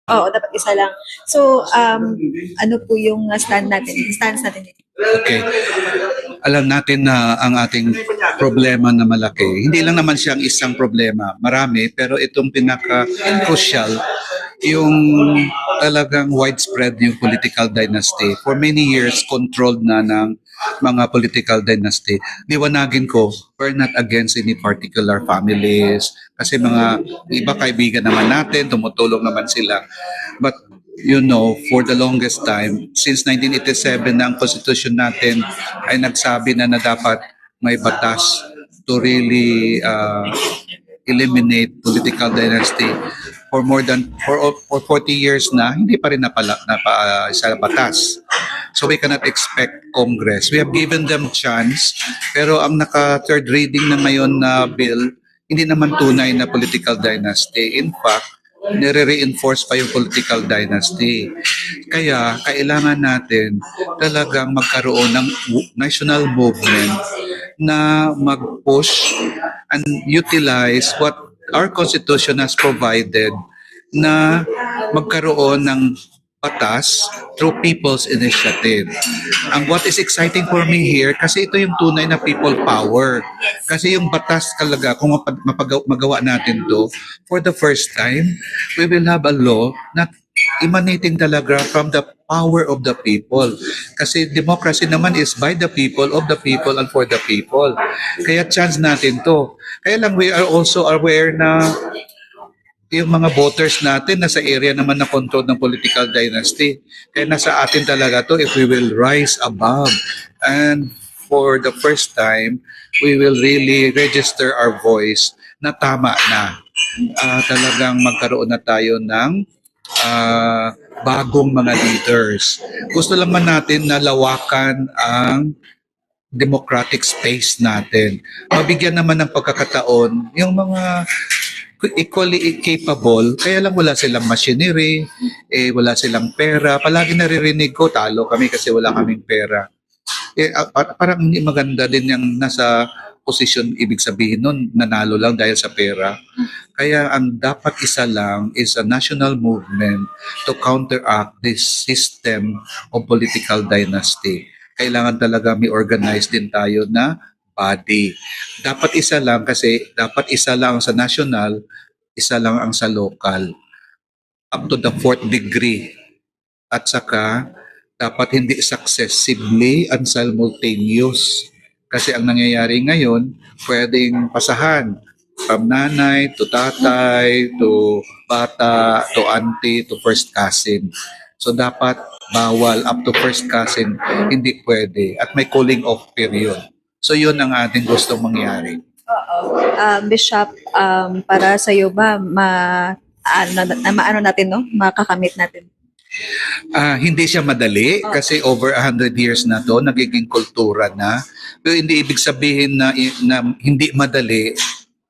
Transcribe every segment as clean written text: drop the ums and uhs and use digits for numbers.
Oo, dapat isa lang. So, ano po yung stance natin dito? Okay. Alam natin na ang ating problema na malaki. Hindi lang naman siyang isang problema. Marami, pero itong pinaka-crucial, yung talagang widespread yung political dynasty. For many years, controlled na ng mga political dynasty. Liwanagin ko, we're not against any particular families. Kasi mga iba kaibigan naman natin, tumutulong naman sila. But for the longest time, since 1987 na ang constitution natin ay nagsabi na dapat may batas to really eliminate political dynasty for more than for 40 years na hindi pa rin sa batas. So we cannot expect Congress. We have given them chance, pero ang naka third reading na ngayon na bill hindi naman tunay na political dynasty. In fact, nire-reinforce pa yung political dynasty. Kaya kailangan natin talagang magkaroon ng national movement na mag-push and utilize what our Constitution has provided na magkaroon ng batas through people's initiative. And what is exciting for me here, kasi ito yung tunay na people power. Kasi yung batas talaga, kung magawa natin to, for the first time, we will have a law na emanating talaga from the power of the people. Kasi democracy naman is by the people, of the people, and for the people. Kaya chance natin to. Kaya lang we are also aware na yung mga voters natin nasa area naman na control ng political dynasty. Kaya nasa atin talaga to if we will rise above. And for the first time, we will really register our voice na tama na. Talagang magkaroon na tayo ng bagong mga leaders. Gusto naman natin na lawakan ang democratic space natin. Mabigyan naman ng pagkakataon yung mga equally capable, kaya lang wala silang machinery, wala silang pera. Palagi naririnig ko, talo kami kasi wala kaming pera. Parang hindi maganda din yung nasa posisyon, ibig sabihin nun, nanalo lang dahil sa pera. Kaya ang dapat isa lang is a national movement to counteract this system of political dynasty. Kailangan talaga may organized din tayo na body. Dapat isa lang kasi dapat isa lang sa national, isa lang ang sa local. Up to the 4th degree. At saka dapat hindi successively and simultaneous. Kasi ang nangyayari ngayon, pwedeng pasahan from nanay to tatay to bata to auntie to first cousin. So dapat bawal up to first cousin, hindi pwede. At may cooling off period. So yun ang ating gustong mangyari. Bishop, para sa iyo ba maano natin, no? Makakamit natin? Hindi siya madali kasi over 100 years na to, nagiging kultura na. Pero hindi ibig sabihin na hindi madali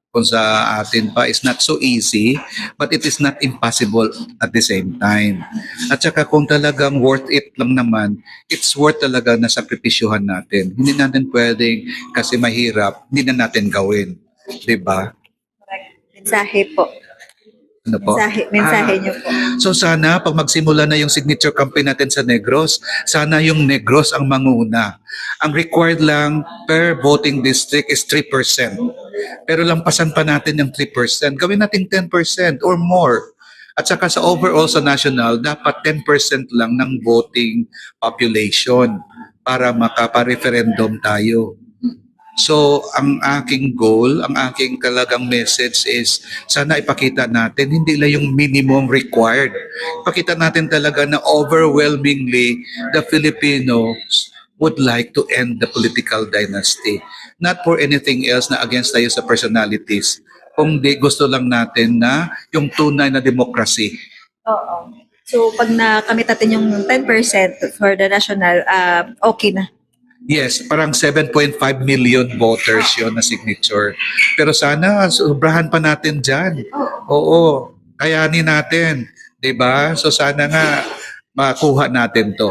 kung sa atin pa is not so easy, but it is not impossible at the same time. At saka kung talagang worth it lang naman, it's worth talaga na sakripisyuhan natin. Hindi natin pwedeng kasi mahirap, hindi na natin gawin. Diba? Mensahe po. Ano po? Mensahe niyo po. So sana pag magsimula na yung signature campaign natin sa Negros, sana yung Negros ang manguna. Ang required lang per voting district is 3%. Pero lampasan pa natin yung 3%. Gawin natin 10% or more. At saka sa overall sa national, dapat 10% lang ng voting population para makapa-referendum tayo. So, ang aking goal, ang aking talagang message is sana ipakita natin hindi lang yung minimum required. Ipakita natin talaga na overwhelmingly the Filipinos would like to end the political dynasty. Not for anything else na against tayo sa personalities. Kung di gusto lang natin na yung tunay na demokrasi. Oo. So, pag nakamit natin yung 10% for the national, okay na. Yes, parang 7.5 million voters yon na signature. Pero sana sobrahan pa natin dyan. Oo, kayanin natin. 'Di ba? So sana nga makuha natin to.